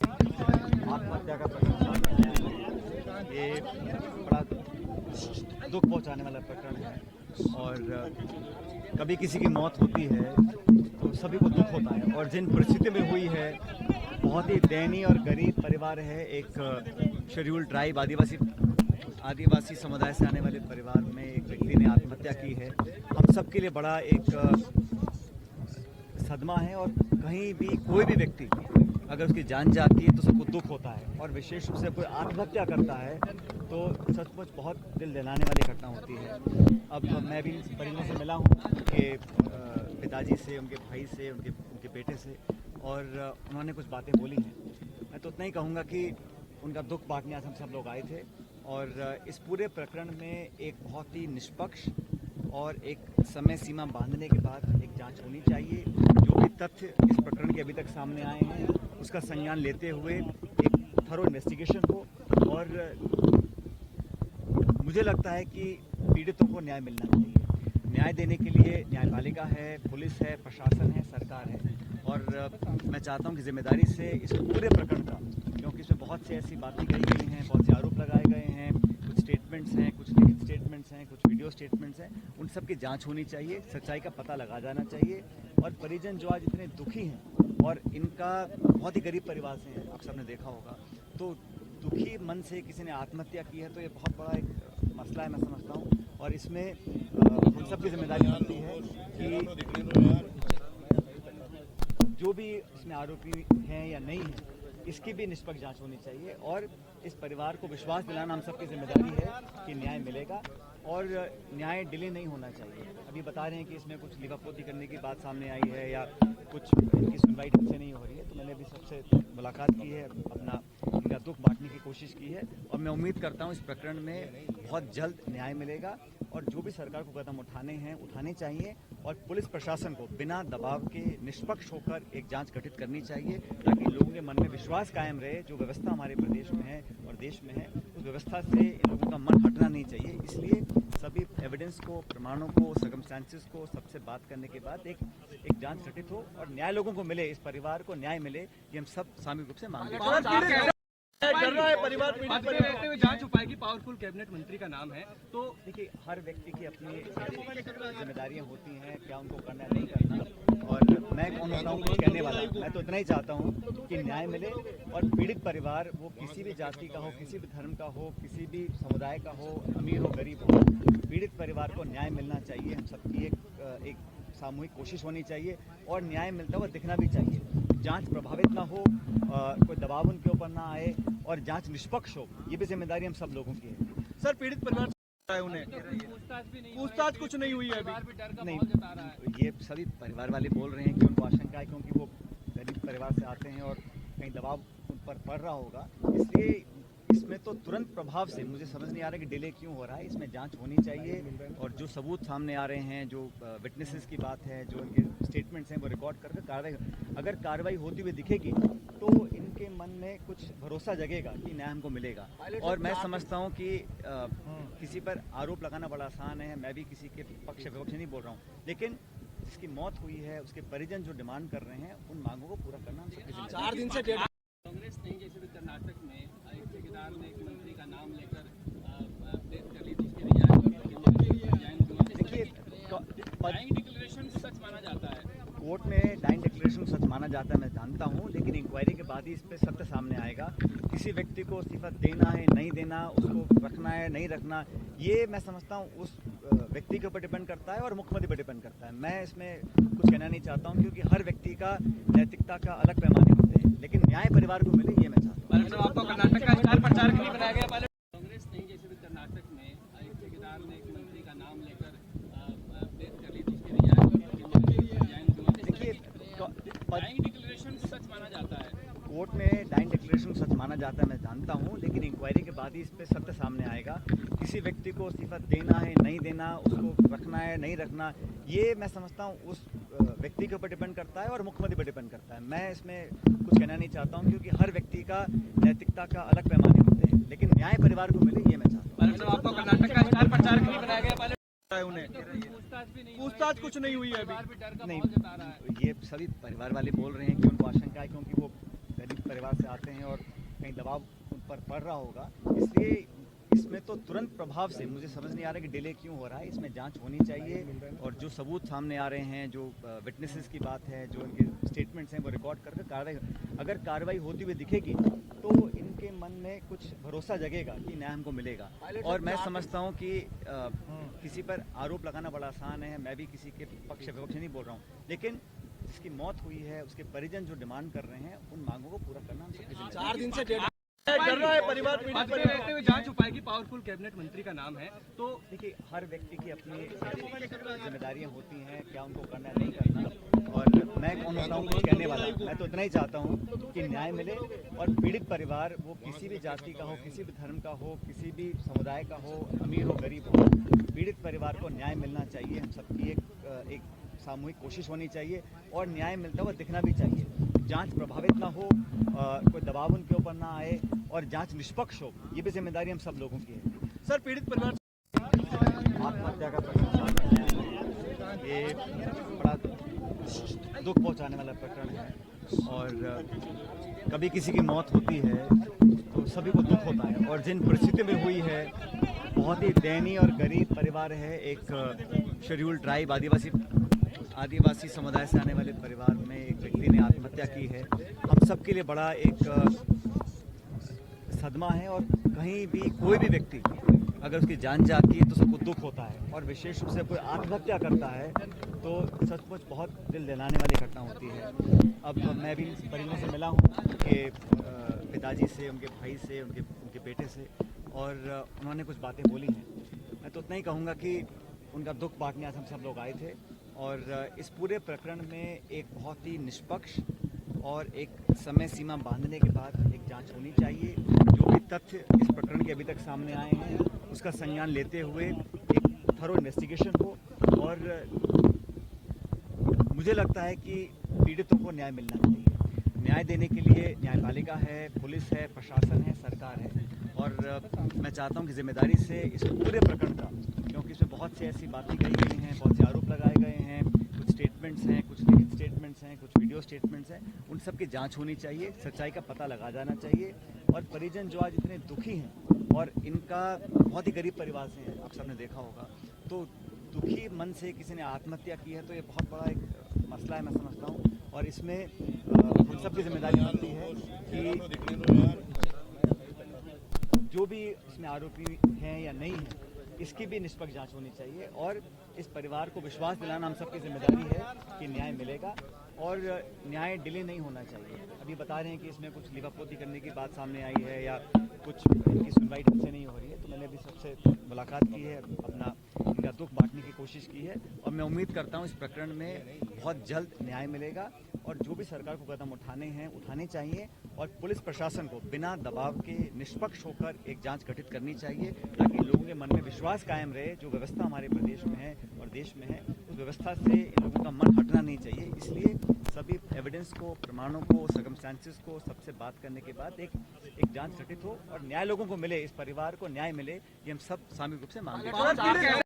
आत्महत्या का प्रकरण सामने आया है। ये बड़ा दुख पहुंचाने वाला प्रकरण है और कभी किसी की मौत होती है तो सभी को दुख होता है और जिन परिस्थिति में हुई है बहुत ही दयनीय और गरीब परिवार है। एक शेड्यूल ट्राइब आदिवासी समुदाय से आने वाले परिवार में एक व्यक्ति ने आत्महत्या की है। हम सब के लिए बड़ा एक सदमा है और कहीं भी कोई भी व्यक्ति अगर उसकी जान जाती है तो सबको दुख होता है और विशेष रूप से कोई आत्महत्या करता है तो सचमुच बहुत दिल दहलाने वाली घटना होती है। अब मैं भी परिजनों से मिला हूँ, उनके पिताजी से, उनके भाई से, उनके बेटे से, और उन्होंने कुछ बातें बोली हैं। मैं तो उतना ही कहूँगा कि उनका दुख बांटने आज हम सब लोग आए थे और इस पूरे प्रकरण में एक बहुत ही निष्पक्ष और एक समय सीमा बांधने के बाद एक जांच होनी चाहिए। जो भी तथ्य इस प्रकरण के अभी तक सामने आए हैं उसका संज्ञान लेते हुए एक थरो इन्वेस्टिगेशन हो और मुझे लगता है कि पीड़ितों को न्याय मिलना चाहिए। न्याय देने के लिए न्यायपालिका है, पुलिस है, प्रशासन है, सरकार है और मैं चाहता हूं कि जिम्मेदारी से इस पूरे प्रकरण का, क्योंकि इसमें बहुत सी ऐसी बातें कही गई हैं, बहुत से आरोप लगाए गए हैं, कुछ स्टेटमेंट्स हैं, कुछ लिखित स्टेटमेंट्स हैं, कुछ वीडियो स्टेटमेंट्स हैं, उन सब की जांच होनी चाहिए, सच्चाई का पता लगा जाना चाहिए। और परिजन जो आज इतने दुखी हैं और इनका बहुत ही गरीब परिवार से हैं, आप सबने देखा होगा, तो दुखी मन से किसी ने आत्महत्या की है तो ये बहुत बड़ा एक मसला है, मैं समझता हूँ। और इसमें हम सब की जिम्मेदारी बनती है कि जो भी इसमें आरोपी हैं या नहीं हैं इसकी भी निष्पक्ष जांच होनी चाहिए और इस परिवार को विश्वास दिलाना हम सबकी जिम्मेदारी है कि न्याय मिलेगा और न्याय डिले नहीं होना चाहिए। अभी बता रहे हैं कि इसमें कुछ लिपापोती करने की बात सामने आई है या कुछ इनकी सुनवाई ढंग से नहीं हो रही है, तो मैंने भी सबसे मुलाकात की है, अपना इनका दुख बांटने की कोशिश की है और मैं उम्मीद करता हूँ इस प्रकरण में बहुत जल्द न्याय मिलेगा और जो भी सरकार को कदम उठाने हैं उठाने चाहिए और पुलिस प्रशासन को बिना दबाव के निष्पक्ष होकर एक जांच गठित करनी चाहिए ताकि लोगों के मन में विश्वास कायम रहे। जो व्यवस्था हमारे प्रदेश में है और देश में है उस व्यवस्था से इन लोगों का मन हटना नहीं चाहिए। इसलिए सभी एविडेंस को, प्रमाणों को, सर्कमस्टेंसेस को सबसे बात करने के बाद एक जांच गठित हो और न्याय लोगों को मिले, इस परिवार को न्याय मिले, ये हम सब सामूहिक रूप से मांगते हैं। कर रहा है परिवार पीड़ित रहते हुए जांच हो पाएगी। पावरफुल कैबिनेट मंत्री का नाम है, तो देखिए हर व्यक्ति की अपनी जिम्मेदारियां होती हैं, क्या उनको करना है नहीं करना, और मैं कौन होता हूँ कुछ कहने वाला। मैं तो इतना ही चाहता हूँ कि न्याय मिले और पीड़ित परिवार वो किसी भी जाति का हो, किसी भी धर्म का हो, किसी भी समुदाय का हो, अमीर हो, गरीब हो, पीड़ित परिवार को न्याय मिलना चाहिए। हम सबकी एक सामूहिक कोशिश होनी चाहिए और न्याय मिलता हुआ दिखना भी चाहिए। जांच प्रभावित ना हो, कोई दबाव उनके ऊपर ना आए और जांच निष्पक्ष हो, ये भी जिम्मेदारी हम सब लोगों की है। सर पीड़ित परिवार है, उन्हें पूछताछ कुछ नहीं हुई है अभी? नहीं, ये सभी परिवार वाले बोल रहे हैं कि उनको आशंका है क्योंकि वो गरीब परिवार से आते हैं और कहीं दबाव उन पर पड़ रहा होगा, इसलिए इसमें तो तुरंत प्रभाव से मुझे समझ नहीं आ रहा कि डिले क्यों हो रहा है। इसमें जांच होनी चाहिए और जो सबूत सामने आ रहे हैं, जो विटनेसेस की बात है, जो इनके स्टेटमेंट्स हैं वो रिकॉर्ड करके कार्रवाई, अगर कार्रवाई होती हुई दिखेगी तो इनके मन में कुछ भरोसा जगेगा कि न्याय हमको मिलेगा। और मैं समझता हूँ कि किसी पर आरोप लगाना बड़ा आसान है, मैं भी किसी के पक्ष विपक्ष नहीं बोल रहा हूँ, लेकिन जिसकी मौत हुई है उसके परिजन जो डिमांड कर रहे हैं उन मांगों को पूरा करना हम सबकी जिम्मेदारी। 4 दिन से कांग्रेस नहीं, जैसे भी कर्नाटक में एक ठेकेदार ने एक मंत्री का नाम लेकर प्रेस कर ली, उसकी देखिए डाइंग डिक्लेरेशन सच माना जाता है। कोर्ट में डाइंग डिक्लेरेशन सच माना जाता है, मैं जानता हूँ, लेकिन इंक्वायरी के बाद ही इस पर सत्य सामने आएगा। किसी व्यक्ति को इस्तीफा देना है नहीं देना, उसको रखना है नहीं रखना, ये मैं समझता हूँ उस व्यक्ति के ऊपर डिपेंड करता है और मुख्यमंत्री पर डिपेंड करता है। मैं इसमें कुछ कहना नहीं चाहता हूँ क्योंकि हर व्यक्ति का नैतिकता का अलग पैमाने होते हैं, लेकिन न्याय परिवार को मिले ये मैं चाहता हूँ। आपको कर्नाटक का स्टार प्रचारक नहीं बनाया गया? कांग्रेस नहीं, जैसे भी कर्नाटक में एक ठेकेदार ने एक मंत्री का नाम लेकर प्रेस कर ली, उसकी देखिए डाइंग डिक्लेरेशन सच माना जाता है। कोर्ट में डाइंग डिक्लेरेशन सच माना जाता है, मैं जानता हूँ, लेकिन इंक्वायरी के बाद ही इस पर सत्य सामने आएगा। किसी व्यक्ति को इस्तीफा देना है नहीं देना, उसको रखना है नहीं रखना, ये मैं समझता हूँ उस व्यक्ति के ऊपर डिपेंड करता है और मुख्यमंत्री पर डिपेंड करता है। मैं इसमें कुछ कहना नहीं चाहता हूँ क्योंकि हर व्यक्ति का नैतिकता का अलग पैमाने होते हैं, लेकिन न्याय परिवार को मिले ये मैं चाहता हूँ। आपको कर्नाटक का स्टार प्रचारक नहीं बनाया गया? उन्हें पूछताछ कुछ नहीं हुई है अभी? नहीं, ये सभी परिवार वाले बोल रहे हैं कि उनको आशंका है क्योंकि वो गरीब परिवार से आते हैं और कहीं दबाव उन पर पड़ रहा होगा, इसलिए इसमें तो तुरंत प्रभाव से मुझे समझ नहीं आ रहा कि डिले क्यों हो रहा है। इसमें जांच होनी चाहिए और जो सबूत सामने आ रहे हैं, जो विटनेसेस की बात है, जो इनके स्टेटमेंट्स हैं, वो रिकॉर्ड करके कार्रवाई, अगर कार्रवाई होती हुई दिखेगी तो इनके मन में कुछ भरोसा जगेगा कि न्याय हमको मिलेगा। और मैं समझता हूँ कि किसी पर आरोप लगाना बड़ा आसान है, मैं भी किसी के पक्ष विपक्ष नहीं बोल रहा हूँ, लेकिन जिसकी मौत हुई है उसके परिजन जो डिमांड कर रहे हैं उन मांगों को पूरा करना हम सबकी जिम्मेदारी है। 4 दिन से डर रहा है परिवार, पीड़ित देखते हुए जांच हो पाएगी, पावरफुल कैबिनेट मंत्री का नाम है, तो देखिए हर व्यक्ति की अपनी जिम्मेदारियां होती हैं, क्या उनको करना है नहीं करना, और मैं कौन होता हूँ कुछ कहने वाला। मैं तो इतना ही चाहता हूँ कि न्याय मिले और पीड़ित परिवार, वो किसी भी जाति का हो, किसी भी धर्म का हो, किसी भी समुदाय का हो, अमीर हो गरीब हो, पीड़ित परिवार को न्याय मिलना चाहिए। हम सबकी एक सामूहिक कोशिश होनी चाहिए और न्याय मिलता हुआ दिखना भी चाहिए। जांच प्रभावित ना हो, कोई दबाव उनके ऊपर ना आए और जांच निष्पक्ष हो, ये भी जिम्मेदारी हम सब लोगों की है। सर पीड़ित परिवार आत्महत्या का प्रकरण, ये बड़ा दुख पहुंचाने वाला प्रकरण है और कभी किसी की मौत होती है तो सभी को दुख होता है, और जिन परिस्थिति में हुई है, बहुत ही दयनीय और गरीब परिवार है। एक शेड्यूल्ड ट्राइब आदिवासी समुदाय से आने वाले परिवार में एक व्यक्ति ने आत्महत्या की है। हम सबके लिए बड़ा एक सदमा है, और कहीं भी कोई भी व्यक्ति अगर उसकी जान जाती है तो सबको दुख होता है, और विशेष रूप से कोई आत्महत्या करता है तो सचमुच बहुत दिल दहलाने वाली घटना होती है। अब मैं भी परिजनों से मिला हूँ, उनके पिताजी से, उनके भाई से, उनके बेटे से, और उन्होंने कुछ बातें बोली हैं। मैं तो उतना ही कहूँगा कि उनका दुख बांटने आज हम सब लोग आए थे, और इस पूरे प्रकरण में एक बहुत ही निष्पक्ष और एक समय सीमा बांधने के बाद एक जांच होनी चाहिए। जो भी तथ्य इस प्रकरण के अभी तक सामने आए हैं उसका संज्ञान लेते हुए एक थरो इन्वेस्टिगेशन हो, और मुझे लगता है कि पीड़ितों को न्याय मिलना चाहिए। न्याय देने के लिए न्यायपालिका है, पुलिस है, प्रशासन है, सरकार है, और मैं चाहता हूं कि जिम्मेदारी से इस पूरे प्रकरण का, क्योंकि इसमें बहुत सी ऐसी बातें कही गई हैं, बहुत से आरोप लगाए गए हैं, कुछ स्टेटमेंट्स हैं, कुछ लिखित स्टेटमेंट्स हैं, कुछ वीडियो स्टेटमेंट्स हैं, उन सब की जांच होनी चाहिए, सच्चाई का पता लगा जाना चाहिए। और परिजन जो आज इतने दुखी हैं, और इनका बहुत ही गरीब परिवार से हैं, आप सबने देखा होगा, तो दुखी मन से किसी ने आत्महत्या की है तो ये बहुत बड़ा एक मसला है, मैं समझता हूँ। और इसमें हम सबकी जिम्मेदारी बनती है कि जो भी इसमें आरोपी हैं या नहीं हैं, इसकी भी निष्पक्ष जांच होनी चाहिए, और इस परिवार को विश्वास दिलाना हम सबकी जिम्मेदारी है कि न्याय मिलेगा और न्याय डिले नहीं होना चाहिए। अभी बता रहे हैं कि इसमें कुछ लिपापोती करने की बात सामने आई है या कुछ इनकी सुनवाई ठीक से नहीं हो रही है, तो मैंने अभी सबसे मुलाकात की है, अपना इनका दुख बांटने की कोशिश की है, और मैं उम्मीद करता हूँ इस प्रकरण में बहुत जल्द न्याय मिलेगा। और जो भी सरकार को कदम उठाने हैं उठाने चाहिए, और पुलिस प्रशासन को बिना दबाव के निष्पक्ष होकर एक जांच गठित करनी चाहिए, ताकि लोगों के मन में विश्वास कायम रहे। जो व्यवस्था हमारे प्रदेश में है और देश में है, उस व्यवस्था से इन लोगों का मन हटना नहीं चाहिए। इसलिए सभी एविडेंस को, प्रमाणों को, सर्कमस्टेंसेस को सबसे बात करने के बाद एक जांच गठित हो और न्याय लोगों को मिले, इस परिवार को न्याय मिले, ये हम सब सामूहिक रूप से मांग रहे हैं।